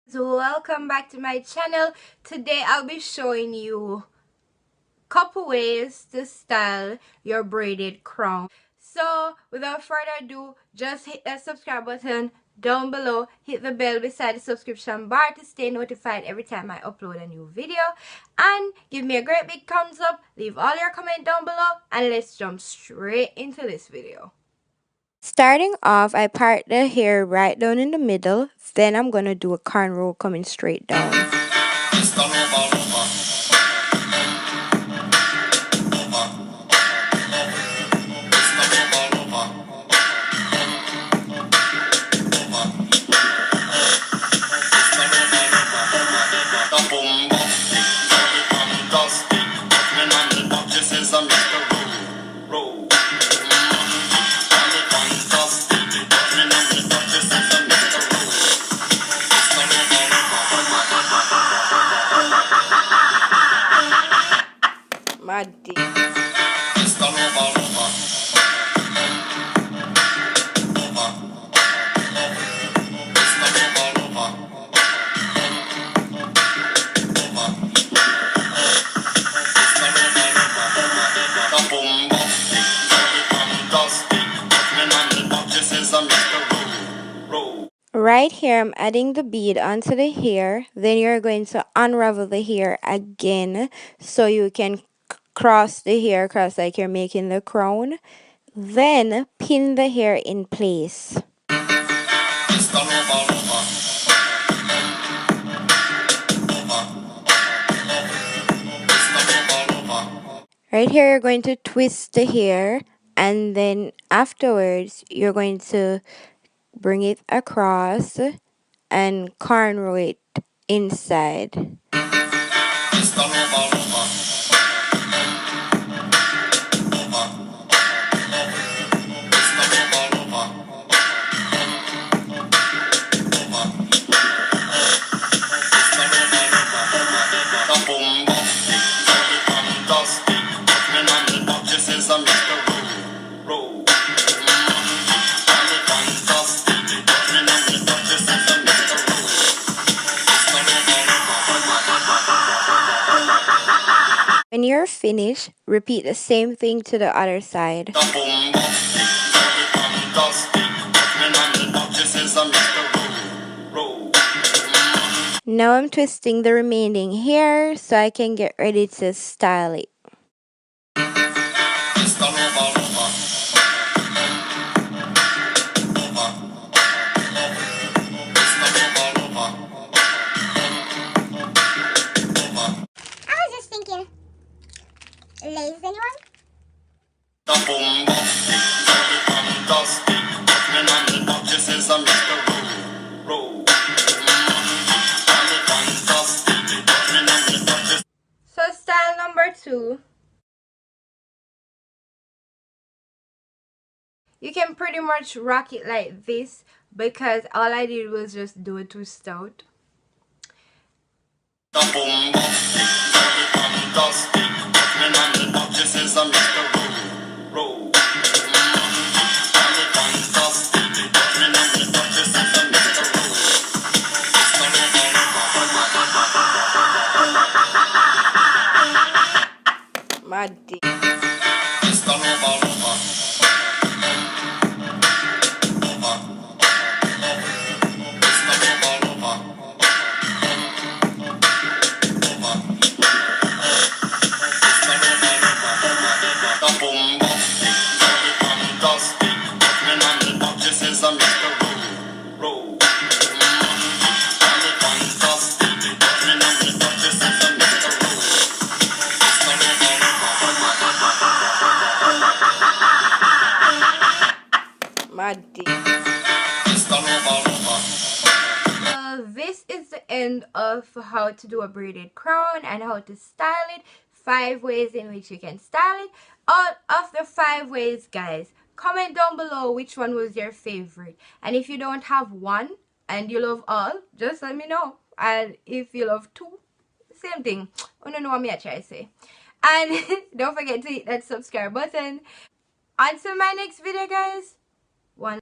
So welcome back to my channel. Today I'll be showing you couple ways to style your braided crown. So without further ado, just hit that subscribe button down below, hit the bell beside the subscription bar to stay notified every time I upload a new video, and give me a great big thumbs up, leave all your comments down below, and let's jump straight into this video. Starting off, I part the hair right down in the middle, then I'm gonna do a cornrow coming straight down. Muddy. Right here, I'm adding the bead onto the hair. Then you're going to unravel the hair again so you can cross the hair across like you're making the crown. Then pin the hair in place. Right here, you're going to twist the hair, and then afterwards, you're going to bring it across and cornrow it inside. When you're finished, repeat the same thing to the other side. Now I'm twisting the remaining hair so I can get ready to style it. Lace anyone? So style number 2. You can pretty much rock it like this because all I did was just do a twist out. Muddy. Muddy. This is the end of how to do a braided crown and how to style it. 5 ways in which you can style it. Out of the 5 ways, guys, comment down below which one was your favorite. And if you don't have one and you love all, just let me know. And if you love 2, same thing. I don't know what me I try to say. And don't forget to hit that subscribe button. Until my next video, guys. One